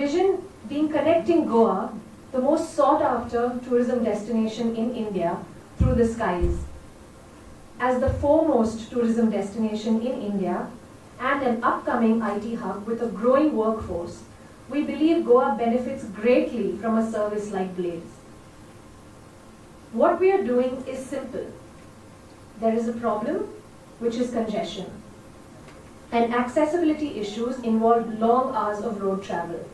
vision being connecting Goa, the most sought after tourism destination in India, through the skies. As the foremost tourism destination in India and an upcoming IT hub with a growing workforce, we believe Goa benefits greatly from a service like Blade's. What we are doing is simple. There is a problem, which is congestion, and accessibility issues involve long hours of road travel.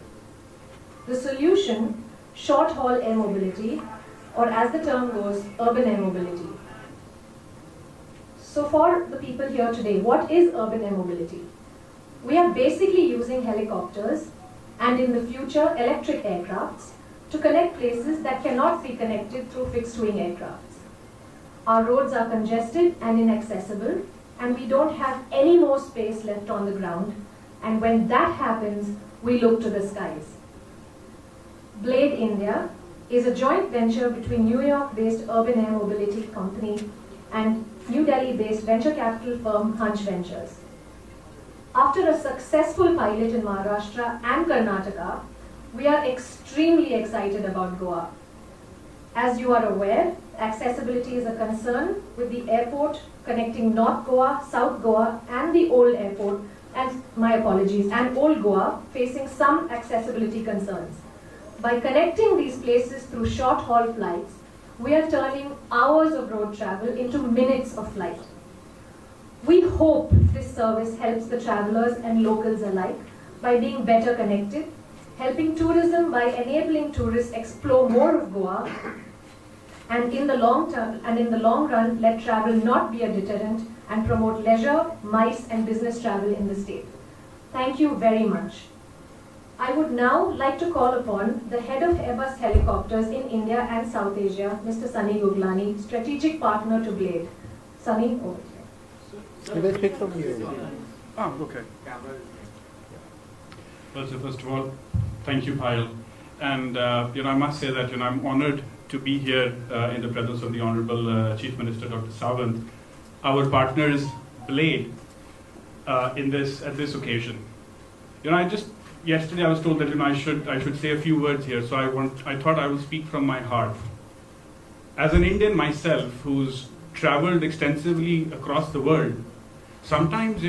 The solution, short-haul air mobility, or as the term goes, urban air mobility. So for the people here today, what is urban air mobility? We are basically using helicopters and in the future electric aircrafts to connect places that cannot be connected through fixed-wing aircrafts. Our roads are congested and inaccessible, and we don't have any more space left on the ground, and when that happens, we look to the skies. Blade India is a joint venture between New York-based urban air mobility company and New Delhi-based venture capital firm Hunch Ventures. After a successful pilot in Maharashtra and Karnataka, we are extremely excited about Goa. As you are aware, accessibility is a concern with the airport connecting North Goa, South Goa, and the old airport, and old Goa facing some accessibility concerns. By connecting these places through short-haul flights, we are turning hours of road travel into minutes of flight. We hope this service helps the travelers and locals alike by being better connected, helping tourism by enabling tourists explore more of Goa, and in the long run, let travel not be a deterrent and promote leisure, MICE, and business travel in the state. Thank you very much. I would now like to call upon the head of Airbus Helicopters in India and South Asia, Mr. Sunny Guglani, strategic partner to Blade. Sunny, over to you. Let's pick from you. Okay. Well, so first of all, thank you, Payal. And I must say that I'm honored to be here in the presence of the Honorable Chief Minister Dr. Sawant, our partners Blade, at this occasion. Yesterday I was told that I should say a few words here, so I thought I will speak from my heart. As an Indian myself, who's traveled extensively across the world, sometimes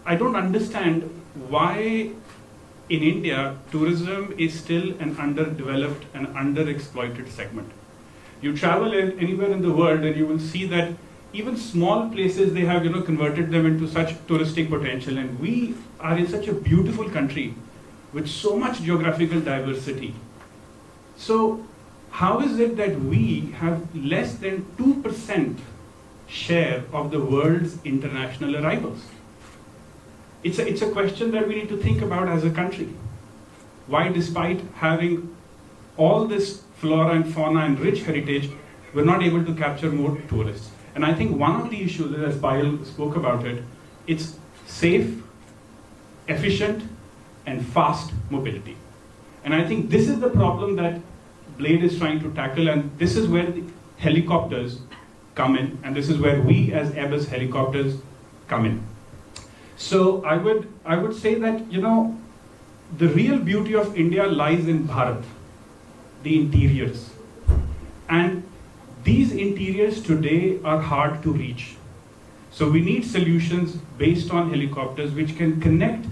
I don't understand why in India tourism is still an underdeveloped and underexploited segment. You travel anywhere in the world and you will see that even small places, they have converted them into such touristic potential, and we are in such a beautiful country with so much geographical diversity. So how is it that we have less than 2% share of the world's international arrivals? It's a question that we need to think about as a country. Why, despite having all this flora and fauna and rich heritage, we're not able to capture more tourists? And I think one of the issues, as Payal spoke about it, it's safe, efficient, and fast mobility. And I think this is the problem that Blade is trying to tackle, and this is where the helicopters come in, and this is where we as Airbus Helicopters come in. So I would say that, the real beauty of India lies in Bharat, the interiors. And these interiors today are hard to reach. So we need solutions based on helicopters which can connect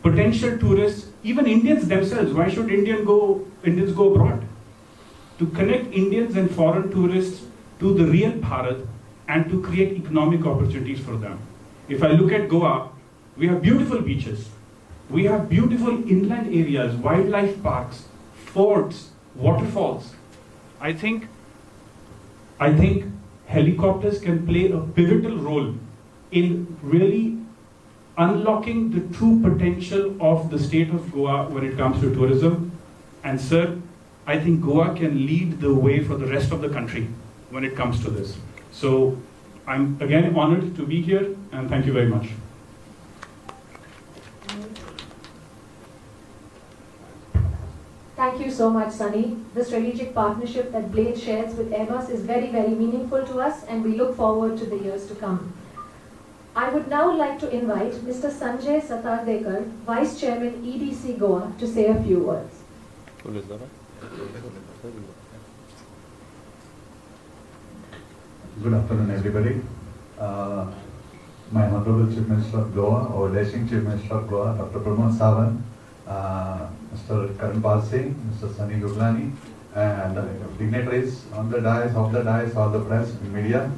potential tourists, even Indians themselves. Why should Indians go abroad? To connect Indians and foreign tourists to the real Bharat and to create economic opportunities for them. If I look at Goa, we have beautiful beaches. We have beautiful inland areas, wildlife parks, forts, waterfalls. I think helicopters can play a pivotal role in really unlocking the true potential of the state of Goa when it comes to tourism. And sir, I think Goa can lead the way for the rest of the country when it comes to this. So I'm again honored to be here, and thank you very much. Thank you so much, Sunny. The strategic partnership that Blade shares with Airbus is very, very meaningful to us, and we look forward to the years to come. I would now like to invite Mr. Sanjay Satardekar, Vice Chairman EDC Goa, to say a few words. Good afternoon, everybody. My Honorable Chief Minister of Goa, our Dashing Chief Minister of Goa, Dr. Pramod Sawant, Mr. Karan Pal Singh, Mr. Sunny Guglani, and dignitaries on the dais, off the dais, all the press, media.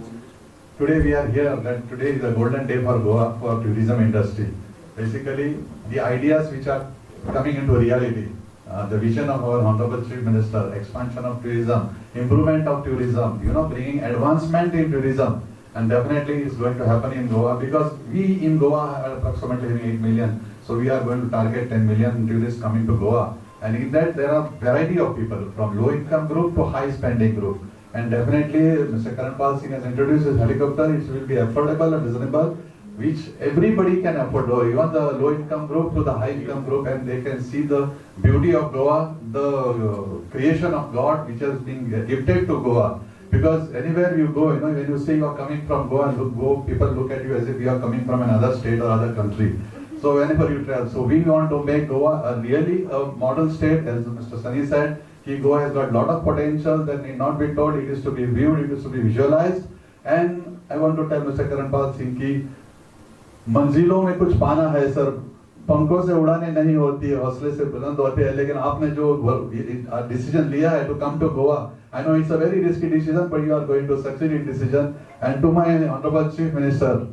Today we are here, and today is a golden day for Goa, for tourism industry. Basically, the ideas which are coming into reality, the vision of our Honorable Chief Minister, expansion of tourism, improvement of tourism, bringing advancement in tourism, and definitely it's going to happen in Goa, because we in Goa are approximately having 8 million, so we are going to target 10 million tourists coming to Goa, and in that there are variety of people from low income group to high spending group, and definitely Mr. Karan Pal Singh has introduced his helicopter. It will be affordable and reasonable, which everybody can afford, even the low income group to the high income group, and they can see the beauty of Goa, the creation of God which has been gifted to Goa. Because anywhere you go, when you say you are coming from Goa, people look at you as if you are coming from another state or other country. So whenever you travel, so we want to make Goa a really a model state, as Mr. Sunny said. Goa has got a lot of potential that need not be told. It is to be viewed, it is to be visualized. And I want to tell Mr. Karan Pal Singh ki मंजिलों में कुछ पाना है sir, पंखों से उड़ाने नहीं होती है, हौसले से बुलंद होते हैं, लेकिन आपने जो डिसीजन लिया है to come to Goa, I know it's a very risky decision, but you are going to succeed in decision. And to my Honorable Chief Minister,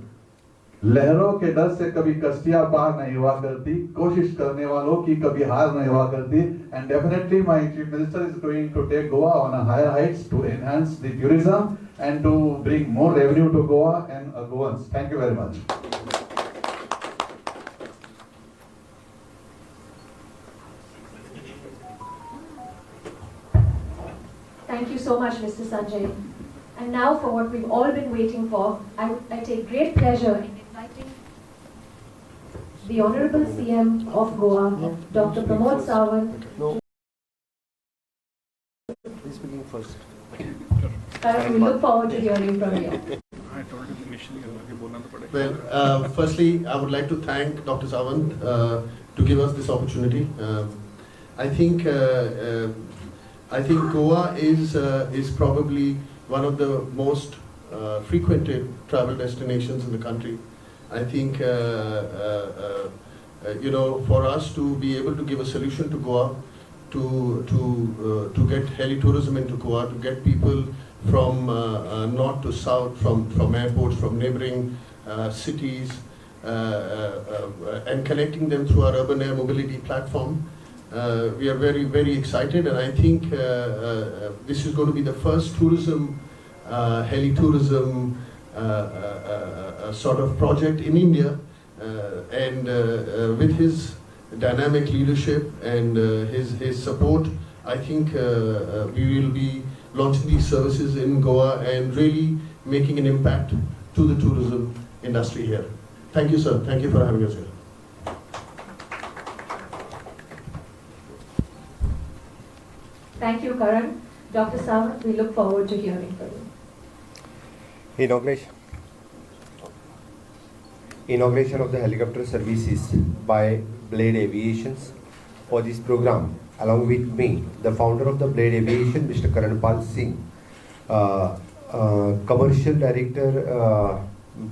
लहरों के डर से कभी कश्तियां पार नहीं हुआ करती, कोशिश करने वालों की कभी हार नहीं हुआ करती. And definitely my Chief Minister is going to take Goa on a higher heights to enhance the tourism and to bring more revenue to Goa and Goans. Thank you very much. Thank you so much, Mr. Sanjay. And now for what we've all been waiting for, I take great pleasure in inviting the Honorable CM of Goa, Dr. Pramod Sawant. No. He's speaking first. We look forward to hearing from you. I told you initially, Well, firstly, I would like to thank Dr. Sawant to give us this opportunity. I think Goa is probably one of the most frequented travel destinations in the country. I think for us to be able to give a solution to Goa, to get heli-tourism into Goa, to get people from north to south, from airports, from neighboring cities, and connecting them through our urban air mobility platform. We are very, very excited, and I think this is going to be the first tourism, heli-tourism sort of project in India, and with his dynamic leadership and his support, I think we will be launching these services in Goa and really making an impact to the tourism industry here. Thank you, sir. Thank you for having us here. Thank you, Karan. Dr. Sawant, we look forward to hearing from you. Inauguration of the helicopter services by Blade Aviations. For this program, along with me, the founder of the Blade Aviation, Mr. Karan Pal Singh, Commercial Director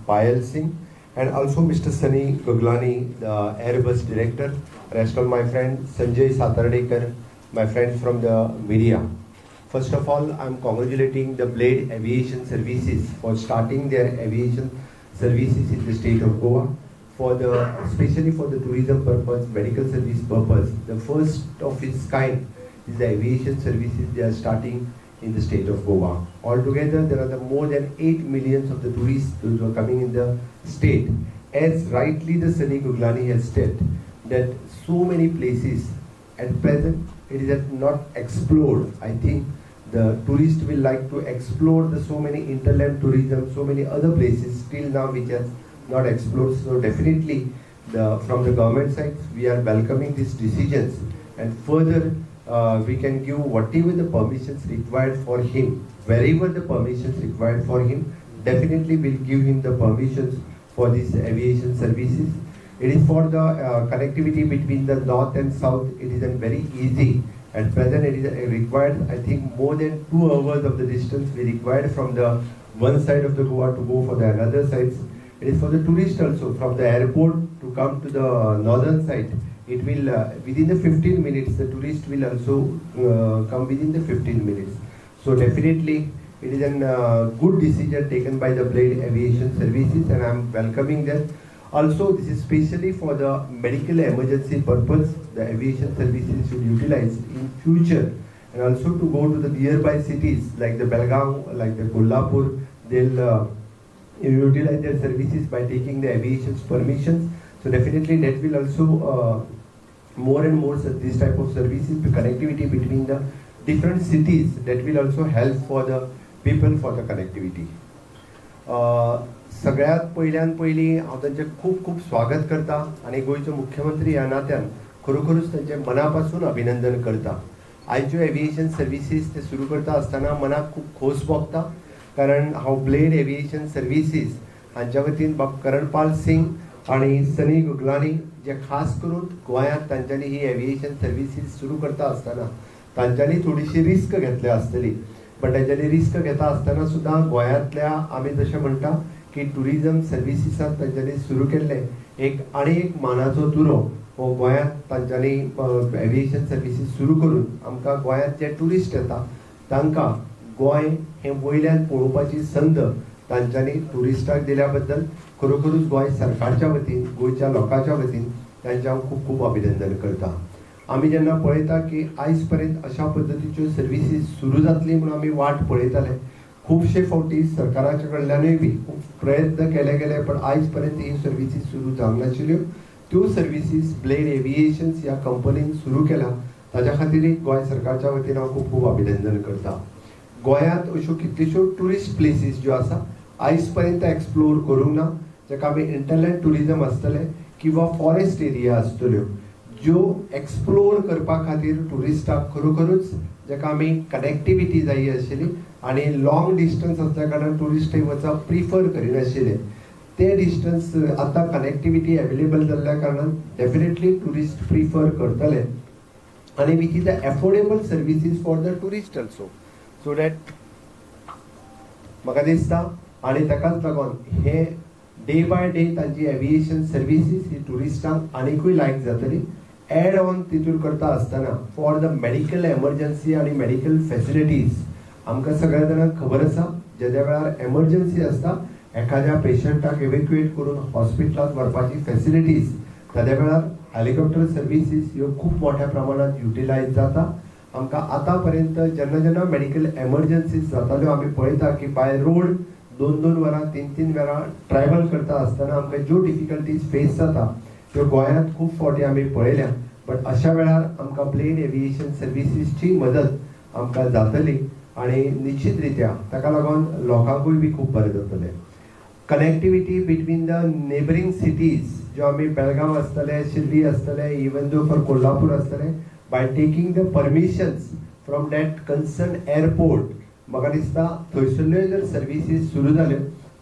Payal Singh, and also Mr. Sunny Guglani, the Airbus Director, rest of my friends, Sanjay Satardekar, my friends from the media. First of all, I am congratulating the Blade Aviation Services for starting their aviation services in the state of Goa, especially for the tourism purpose, medical service purpose. The first of its kind is the aviation services they are starting in the state of Goa. Altogether, there are more than 8 million of the tourists who are coming in the state. As rightly the Sunny Guglani has said, that so many places at present it is not explored. I think the tourists will like to explore the so many interland tourism, so many other places till now which are not explored. So definitely from the government side, we are welcoming these decisions, and further we can give whatever the permissions required for him, wherever the permissions required for him, definitely will give him the permissions for these aviation services. It is for the connectivity between the north and south. It is very easy. At present, it is required, I think, more than 2 hours of the distance we required from the one side of the Goa to go for the another sides. It is for the tourist also, from the airport to come to the northern side. It will, within the 15 minutes, the tourist will also come within the 15 minutes. So definitely, it is a good decision taken by the Blade Aviation Services, and I am welcoming that. Also, this is specially for the medical emergency purpose. The aviation services should utilize in future, and also to go to the nearby cities like the Belgaum, like the Kolhapur. They'll utilize their services by taking the aviation's permissions. So definitely that will also more and more this type of services, the connectivity between the different cities, that will also help for the people for the connectivity. सगळ्यात पयली हांव तांचें खूब खूब स्वागत करता आनी गोंयचो मुख्यमंत्री ह्या नात्यान खरोखरूच तांचें मनापासून अभिनंदन करता. आयच्यो एविएशन सर्विसीस ते सुरू करता आसतना मनाक खूब खोस भोगता, कारण हांव ब्लेड एविएशन सर्विसीस हांच्या वतीन बाब करणपाल सिंग आनी सनी गुगलानी जे खास करून गोंयांत तांच्यांनी ही एविएशन सर्विसीस सुरू करता आसतना तांच्यांनी थोडीशी रिस्क घेतली आसतली. पण तांच्यांनी रिस्क घेता आसतना सुद्दां गोंयांतल्या आमी जशें म्हणटा की टुरिजम सर्विसीसांत तांच्यांनी सुरू केल्ले आनी एक मानाचो तुरो हो गोंयांत तांच्यांनी एविएशन सर्विसीस सुरू करून आमकां गोंयांत जे टुरिस्ट येता तांकां गोंय हें वयल्यान पळोवपाची संद तांच्यांनी टुरिस्टाक दिल्या बद्दल खरोखरूच गोंय सरकारच्या वतीन, गोंयच्या लोकांच्या वतीन तांचें हांव खूब खूब अभिनंदन करता. आमी जेन्ना पळयता की आयज पर्यंत अशा पद्दतीच्यो सर्विसीस सुरू जातली म्हणून आमी वाट पळयताले. खुबशे फावटी सरकाराच्या कडल्यानूय बी खूब प्रयत्न केले गेले, पण आयज पर्यंत ही सर्विसीस सुरू जावंक नाशिल्ल्यो. त्यो सर्विसीस ब्लेड एविएशन्स ह्या कंपनीन सुरू केल्या, ताच्या खातीर गोंय सरकारच्या वतीन हांव खूब खूब अभिनंदन करता. गोंयांत अश्यो कितल्योश्यो टुरिस्ट प्लेसीस ज्यो आसा आयज पर्यंत एक्सप्लोर करूंक ना, जाका आमी इंटरलँड टुरिजम आसतले किंवा फॉरेस्ट एरिया आसतल्यो, ज्यो एक्सप्लोर करपा खातीर टुरिस्टाक खरोखरूच जाका आमी कनेक्टिविटी जाय आशिल्ली आनी लॉंग डिस्टन्स आसल्या कारणान टुरिस्ट थंय वचप प्रिफर करिनाशिल्ले. ते डिस्टन्स आतां कनेक्टिविटी अवेलेबल जाल्ल्या कारणान डेफिनेटली टुरिस्ट प्रिफर करतले आनी with the affordable services for the tourist also. So that म्हाका दिसता आनी ताकाच लागून हे डे बाय डे तांची एविएशन सर्विसीस ही टुरिस्टांक आनीकूय लायक जातली. एड ऑन तितून करता आसतना फॉर द मेडिकल एमर्जन्सी आनी मेडिकल फेसिलिटीज आमकां सगळ्या जाणांक खबर आसा, ज्या वेळार एमर्जन्सी आसता एखाद्या पेशंटाक इव्हॅक्युएट करून हॉस्पिटलांत व्हरपाची फेसिलिटीज, त्या वेळार हेलिकॉप्टर सर्विसीस ह्यो खूब मोठ्या प्रमाणात युटिलायज जाता. आमकां आतां पर्यंत जेन्ना जेन्ना मेडिकल एमर्जन्सीज जाताल्यो आमी पळयता की बाय रोड 2-2 वरां 3-3 वरां ट्रॅव्हल करता आसतना आमकां ज्यो डिफिकल्टीज फेस जाता त्यो गोंयांत खूब फावटी आमी पळयल्या. बट अशा वेळार आमकां ब्लेड एविएशन सर्विसीसची मदत आमकां जातली आनी निश्चित रित्या ताका लागून लोकांकूय बी खूब बरें जातलें. Connectivity between the neighbouring cities ज्यो आमी बेळगांव आसतले, शिर्डी आसतले, इवन दो फॉर कोल्हापूर आसतले, by taking the permissions from that concern airport म्हाका दिसता थंयसरल्यो जर सर्विसीस सुरू जाल्यो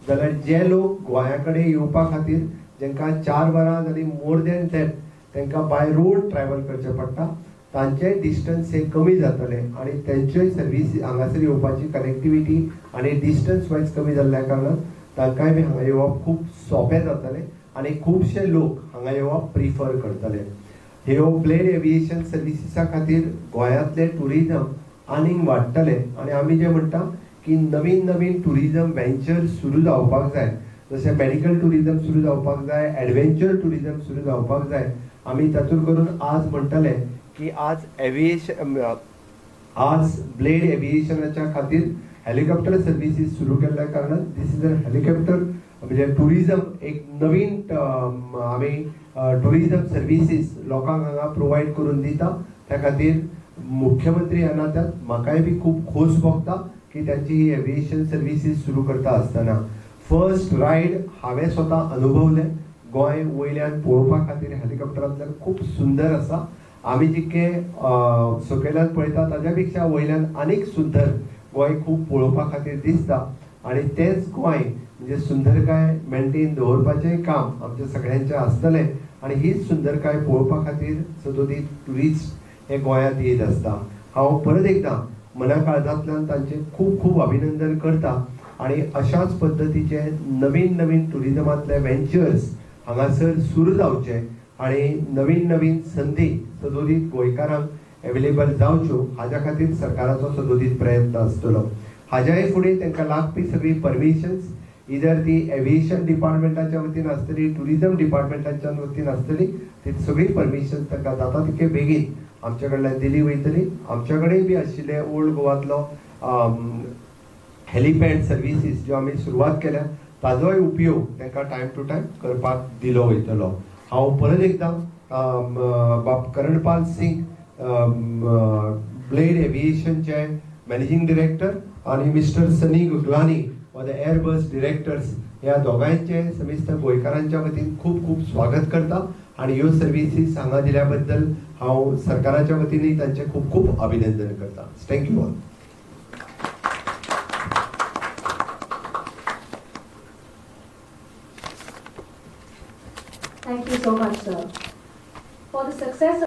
जाल्यार जे लोक गोंया कडेन येवपा खातीर जेंकां 4 वरां जाली मोर दॅन दॅट तांकां बाय रोड ट्रॅव्हल करचें पडटा, तांचे डिस्टन्स हे कमी जातले आनी तेंच्योय सर्विस हांगासर येवपाची कनेक्टिविटी आनी डिस्टन्स वायज कमी जाल्ल्या कारणान तांकांय बी हांगा येवप खूब सोंपें जातलें आनी खुबशे लोक हांगा येवप प्रिफर करतले. ह्यो ब्लेड एविएशन सर्विसीसा खातीर गोंयांतले टुरिजम आनीक वाडटले आनी आमी जें म्हणटा की नवीन नवीन टुरिजम वेंचर सुरू जावपाक जाय, जशें मेडिकल टुरिजम सुरू जावपाक जाय, एडवेंचर टुरिजम सुरू जावपाक जाय. आमी तातूंत करून आज म्हणटले की आज ब्लेड एविएशनाच्या खातीर हेलिकॉप्टर सर्विसीस सुरू केल्ल्या कारणान दीस इज अ हेलिकॉप्टर म्हणजे टुरिजम एक नवीन आमी टुरिजम सर्विसीस लोकांक हांगा प्रोवायड करून दिता. त्या खातीर मुख्यमंत्री ह्या नात्यान म्हाकाय बी खूब खोस भोगता की त्यांची ही एविएशन सर्विसीस सुरू करता आसतना फर्स्ट रायड हांवें स्वता अनुभवलें. गोंय वयल्यान पळोवपा खातीर हेलिकॉप्टरांतल्यान खूब सुंदर आसा. आमी जितके सकयल्यान पळयता ताज्या पेक्षा वयल्यान आनीक सुंदर गोंय खूब पळोवपा खातीर दिसता आनी तेंच गोंय म्हणजे सुंदरकाय मेंटेन दवरपाचें काम आमच्या सगळ्यांचें आसतलें आनी हीच सुंदरकाय पळोवपा खातीर सदोदीत ट्युरिस्ट हे गोंयांत येत आसता. हांव परत एकदां मना काळजांतल्यान तांचें खूब खूब अभिनंदन करता आनी अशाच पद्दतीचे नवीन नवीन टुरिजमांतले वेंचर्स हांगासर सुरू जावचे आनी नवीन नवीन संदी सदोदीत गोंयकारांक अवेलेबल जावच्यो हाज्या खातीर सरकाराचो सदोदीत प्रयत्न आसतलो. हाज्याय फुडें तांकां लागपी सगळी परमिशन्स इधर ती एविएशन डिपार्टमेंटाच्या वतीन आसतली, टुरिजम डिपार्टमेंटाच्या वतीन आसतली, ती सगळी परमिशन्स तांकां जाता तितके बेगीन आमच्या कडल्यान दिली वयतली. आमच्या कडेन बी आशिल्ले ओल्ड गोवांतलो हेलिपॅड सर्विसीस ज्यो आमी सुरवात केल्या ताजोय उपयोग तांकां टायम टू टायम करपाक दिलो वयतलो. हांव परत एकदां बाब करणपाल सिंग ब्लेड एविएशनचे मॅनेजिंग डिरेक्टर आनी मिस्टर सनी गुगलानी व द एअरबस डिरेक्टर्स ह्या दोगांयचे समिस्त गोंयकारांच्या वतीन खूब खूब स्वागत करता आनी ह्यो सर्विसीस हांगा दिल्या बद्दल हांव सरकाराच्या वतीनय तांचें खूब खूब अभिनंदन करता. Thank you all. Thank you so much, sir. For the success